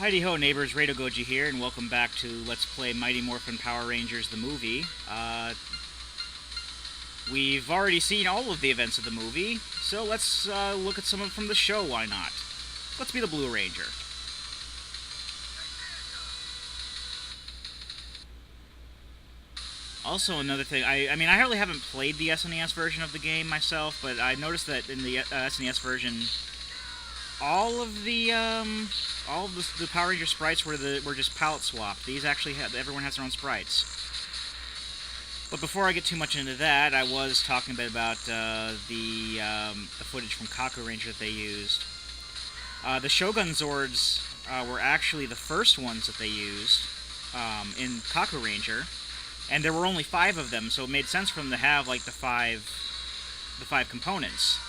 Heidi-ho neighbors, Rado Goji here, and welcome back to Let's Play Mighty Morphin Power Rangers the movie. We've already seen all of the events of the movie, so let's look at some of them from the show, why not? Let's be the Blue Ranger. Also, another thing, I mean, I really haven't played the SNES version of the game myself, but I noticed that in the SNES version, all of the Power Ranger sprites were just palette swapped. These actually everyone has their own sprites. But before I get too much into that, I was talking a bit about the footage from Kaku Ranger that they used. The Shogun Zords were actually the first ones that they used in Kaku Ranger, and there were only 5 of them, so it made sense for them to have like the five components.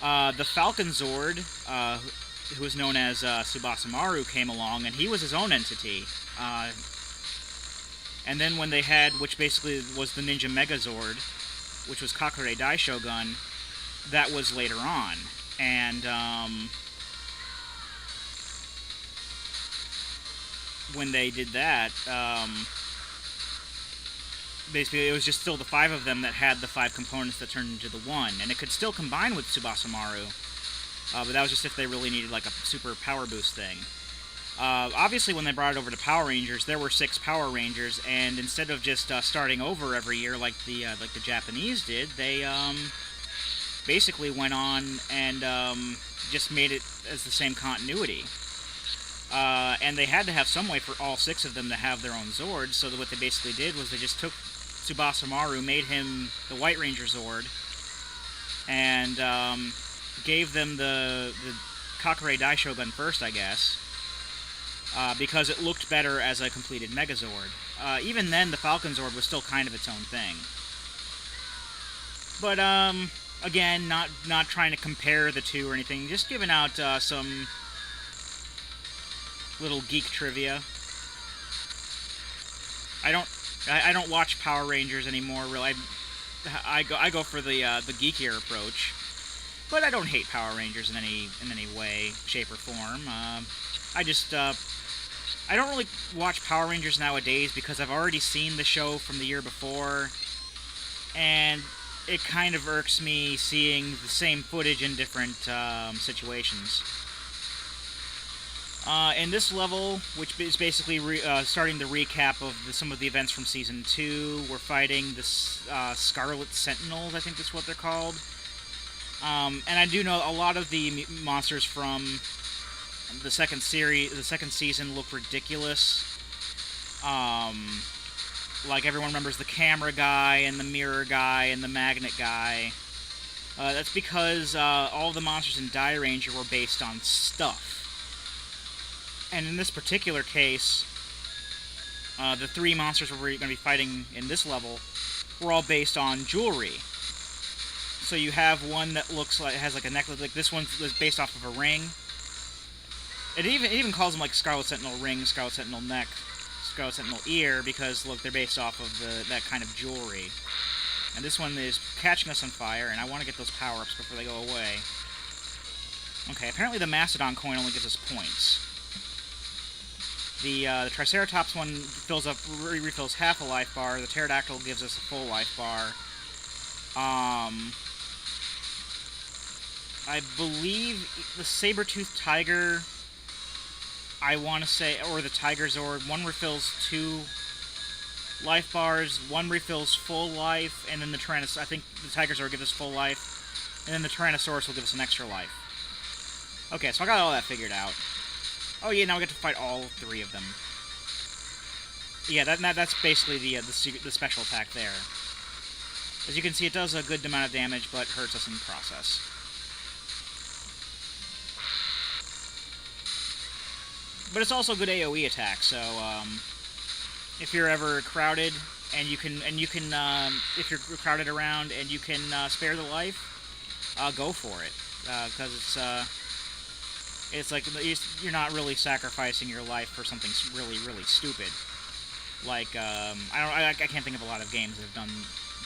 The Falcon Zord, who was known as Tsubasa Maru, came along, and he was his own entity. And then when they had, which basically was the Ninja Megazord, which was Kakure Dai Shogun, that was later on. And when they did that, basically it was just still the 5 of them that had the 5 components that turned into the 1. And it could still combine with Tsubasa Maru, but that was just if they really needed like a super power boost thing. Obviously, when they brought it over to Power Rangers, there were 6 Power Rangers, and instead of just starting over every year like the Japanese did, they basically went on and just made it as the same continuity. And they had to have some way for all 6 of them to have their own Zords, so that what they basically did was they just took Tsubasa Maru, made him the White Ranger Zord, and gave them the Kakure Dai Shogun first, I guess, because it looked better as a completed Megazord. Even then, the Falcon Zord was still kind of its own thing. But, again, not trying to compare the two or anything, just giving out some little geek trivia. I don't watch Power Rangers anymore, really. I go for the geekier approach. But I don't hate Power Rangers in any way, shape, or form. I don't really watch Power Rangers nowadays because I've already seen the show from the year before, and it kind of irks me seeing the same footage in different situations. In this level, which is basically starting the recap of some of the events from Season 2, we're fighting the Scarlet Sentinels, I think that's what they're called. And I do know a lot of the monsters from the second season look ridiculous. Like everyone remembers the camera guy and the mirror guy and the magnet guy. That's because all the monsters in Dai Ranger were based on stuff. And in this particular case, the 3 monsters we're going to be fighting in this level were all based on jewelry. So you have one that looks like, has like a necklace, like this one was based off of a ring. It even calls them like Scarlet Sentinel ring, Scarlet Sentinel neck, Scarlet Sentinel ear, because look, they're based off of that kind of jewelry. And this one is catching us on fire, and I want to get those power-ups before they go away. Okay, apparently the Mastodon coin only gives us points. The Triceratops one refills half a life bar. The Pterodactyl gives us a full life bar. I believe the Saber-Toothed Tiger, I want to say, or the Tiger Zord, one refills 2 life bars, one refills full life, and then the Tyrannosaurus, I think the Tiger Zord gives us full life, and then the Tyrannosaurus will give us an extra life. Okay, so I got all that figured out. Oh yeah, now we get to fight all 3 of them. Yeah, that's basically the special attack there. As you can see, it does a good amount of damage, but hurts us in the process. But it's also a good AoE attack, so if you're ever crowded and you can if you're crowded around and you can spare the life, go for it, because it's like you're not really sacrificing your life for something really stupid. Like I can't think of a lot of games that have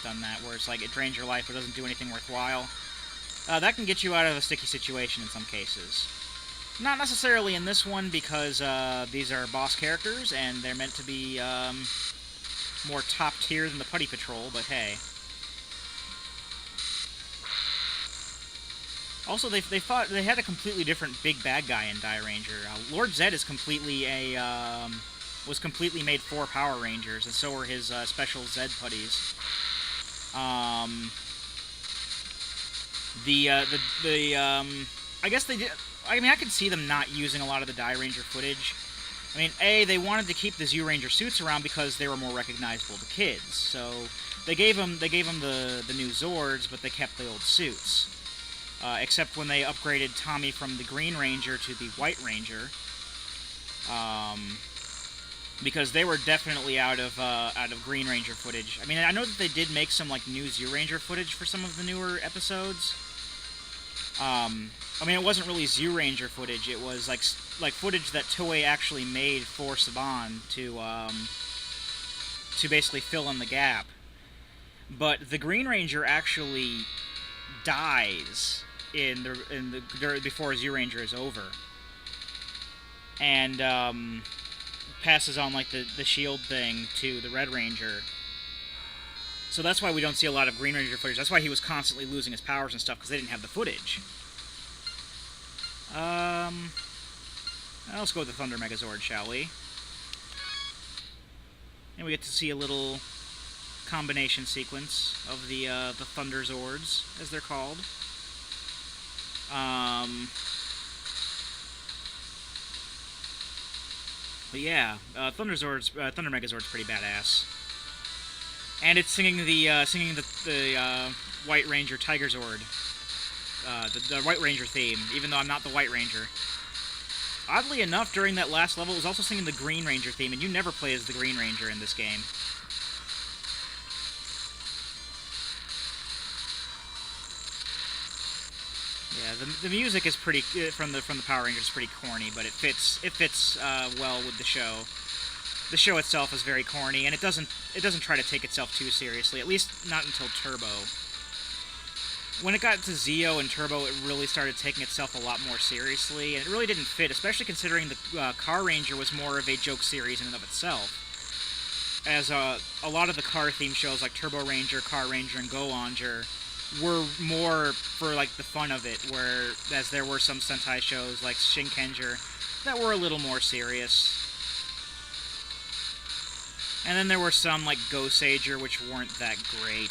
done that, where it's like it drains your life but doesn't do anything worthwhile. That can get you out of a sticky situation in some cases. Not necessarily in this one, because these are boss characters, and they're meant to be more top tier than the Putty Patrol, but hey. Also, they had a completely different big bad guy in Die Ranger. Lord Zed is completely was completely made for Power Rangers, and so were his special Zed putties. I guess they did. I mean, I could see them not using a lot of the Die Ranger footage. I mean, they wanted to keep the Zyuranger suits around because they were more recognizable to kids. So they gave them the new Zords, but they kept the old suits. Except when they upgraded Tommy from the Green Ranger to the White Ranger, because they were definitely out of Green Ranger footage. I mean, I know that they did make some like new Zyuranger footage for some of the newer episodes. I mean, it wasn't really Zyuranger footage. It was like footage that Toei actually made for Saban to basically fill in the gap. But the Green Ranger actually dies before Zyuranger is over, and passes on like the shield thing to the Red Ranger. So that's why we don't see a lot of Green Ranger footage. That's why he was constantly losing his powers and stuff, because they didn't have the footage. Let's go with the Thunder Megazord, shall we? And we get to see a little combination sequence of the Thunder Zords, as they're called. But yeah, Thunder Megazord's pretty badass, and it's singing the White Ranger Tiger Zord, the White Ranger theme, even though I'm not the White Ranger. Oddly enough, during that last level, it was also singing the Green Ranger theme, and you never play as the Green Ranger in this game. Yeah, the music is pretty from the Power Rangers is pretty corny, but it fits well with the show. The show itself is very corny, and it doesn't try to take itself too seriously. At least not until Turbo. When it got to Zeo and Turbo, it really started taking itself a lot more seriously, and it really didn't fit, especially considering the Car Ranger was more of a joke series in and of itself. As a lot of the car-themed shows like Turbo Ranger, Car Ranger, and Go Ranger were more for like the fun of it, whereas there were some Sentai shows like Shinkenger that were a little more serious. And then there were some like Go Sager, which weren't that great.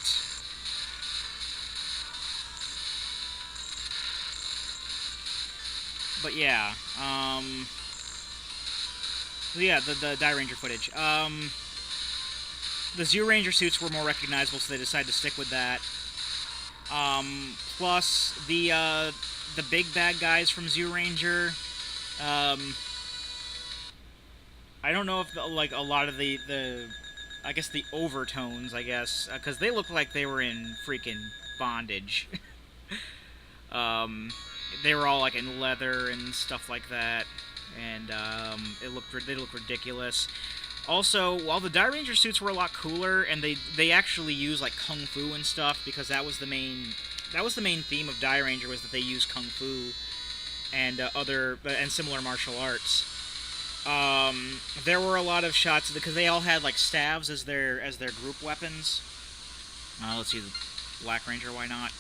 But yeah, the Die Ranger footage. The Zyuranger suits were more recognizable, so they decided to stick with that. Plus the big bad guys from Zyuranger. I don't know if a lot of the I guess the overtones, because they look like they were in freaking bondage. They were all like in leather and stuff like that, and they looked ridiculous. Also, while the Die Ranger suits were a lot cooler, and they actually use like kung fu and stuff, because that was the main theme of Die Ranger, was that they used kung fu and similar martial arts. There were a lot of shots because they all had like staves as their group weapons. Let's see, the Black Ranger, why not?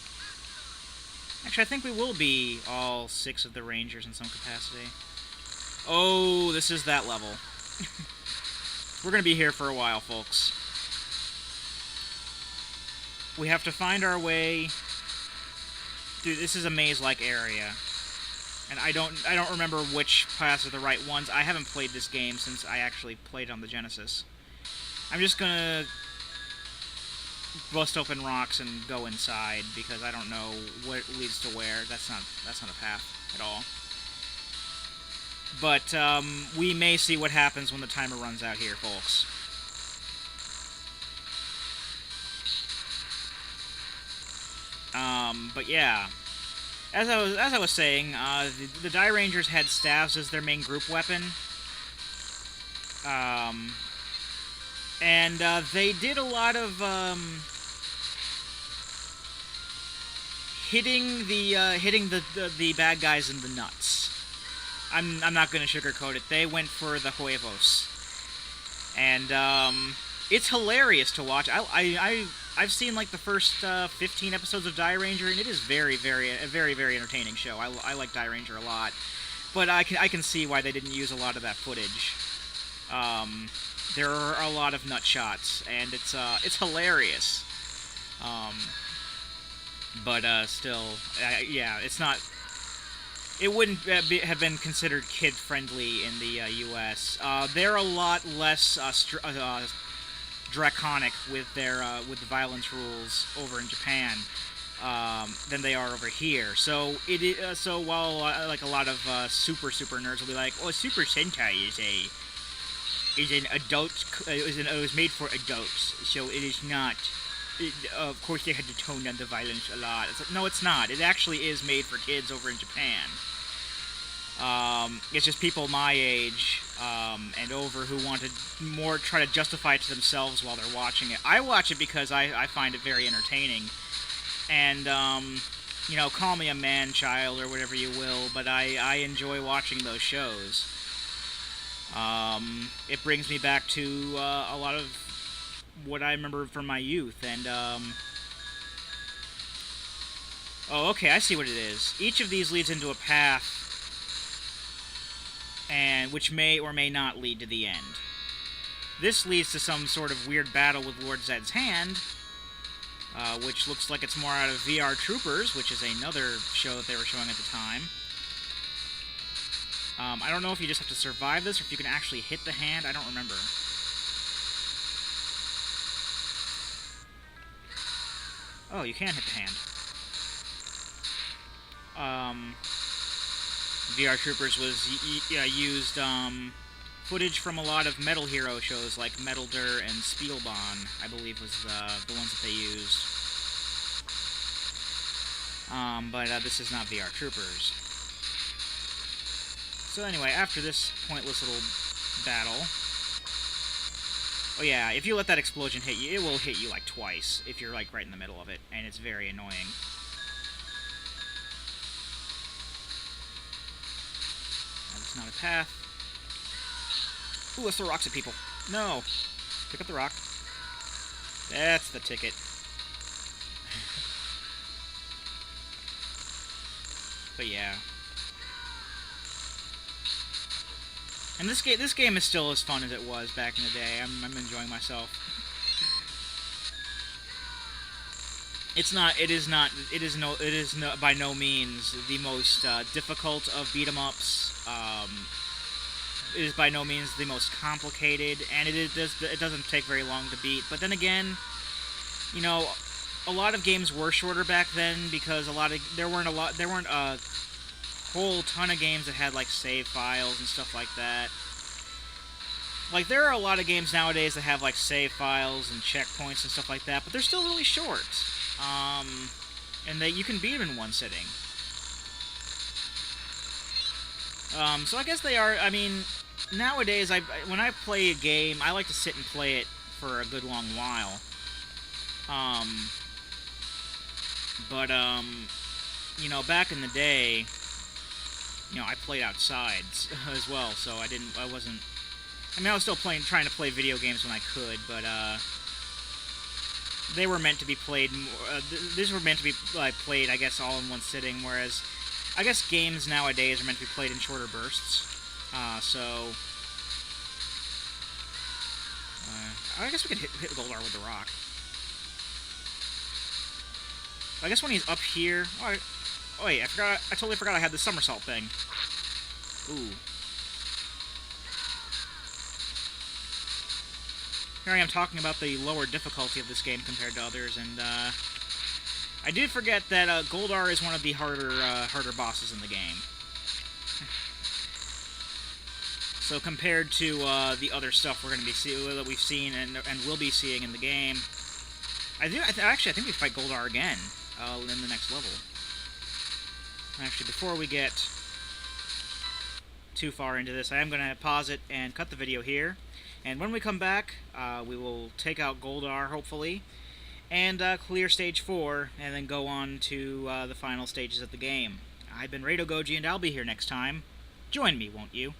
Actually, I think we will be all 6 of the Rangers in some capacity. Oh, this is that level. We're going to be here for a while, folks. We have to find our way. Dude, this is a maze-like area. And I don't remember which paths are the right ones. I haven't played this game since I actually played on the Genesis. I'm just going to bust open rocks and go inside, because I don't know what leads to where. That's not a path at all. But we may see what happens when the timer runs out here, folks. But yeah, as I was saying, the Die Rangers had staves as their main group weapon. And they did a lot of hitting the bad guys in the nuts. I'm not going to sugarcoat it. They went for the huevos. And it's hilarious to watch. I've seen like the first 15 episodes of Die Ranger, and it is very, very entertaining show. I like Die Ranger a lot, but I can see why they didn't use a lot of that footage. There are a lot of nut shots, and it's hilarious. But still, yeah, it's not. It wouldn't have been considered kid-friendly in the U.S. They're a lot less draconic with the violence rules over in Japan than they are over here. So so while like a lot of super nerds will be like, "Oh, Super Sentai is an adult. It was made for adults, so it is not." Of course, they had to tone down the violence a lot. It's like, no, it's not. It actually is made for kids over in Japan. It's just people my age and over who want to more try to justify it to themselves while they're watching it. I watch it because I find it very entertaining. And, you know, call me a man-child or whatever you will, but I enjoy watching those shows. It brings me back to a lot of what I remember from my youth, and, oh, okay, I see what it is. Each of these leads into a path, and which may or may not lead to the end. This leads to some sort of weird battle with Lord Zed's hand, which looks like it's more out of VR Troopers, which is another show that they were showing at the time. I don't know if you just have to survive this, or if you can actually hit the hand. I don't remember. Oh, you can hit the hand. VR Troopers was used footage from a lot of Metal Hero shows like Metal Dur and Spielbahn, I believe was the ones that they used. But this is not VR Troopers. So anyway, after this pointless little battle... Oh yeah, if you let that explosion hit you, it will hit you like twice if you're like right in the middle of it, and it's very annoying. That's not a path. Ooh, let's throw rocks at people. No! Pick up the rock. That's the ticket. But yeah. And this game is still as fun as it was back in the day. I'm enjoying myself. It is by no means the most difficult of beat 'em ups. It is by no means the most complicated, and it doesn't take very long to beat. But then again, you know, a lot of games were shorter back then because there weren't a whole ton of games that had like save files and stuff like that. Like, there are a lot of games nowadays that have like save files and checkpoints and stuff like that, but they're still really short. And you can beat them in one sitting. So I guess they are. I mean, nowadays when I play a game, I like to sit and play it for a good long while. You know, back in the day, you know, I played outside as well, so I was still trying to play video games when I could, but, they were meant to be played, these were meant to be, like, played, I guess, all in one sitting, whereas, I guess games nowadays are meant to be played in shorter bursts, so, I guess we could hit Goldar with the rock. I guess when he's up here, oh wait, I totally forgot I had the somersault thing. Ooh. Here I am talking about the lower difficulty of this game compared to others, and I did forget that Goldar is one of the harder bosses in the game. So compared to the other stuff we're going to be that we've seen and will be seeing in the game, I think we fight Goldar again in the next level. Actually, before we get too far into this, I am going to pause it and cut the video here. And when we come back, we will take out Goldar, hopefully, and clear Stage 4, and then go on to the final stages of the game. I've been Rado Goji, and I'll be here next time. Join me, won't you?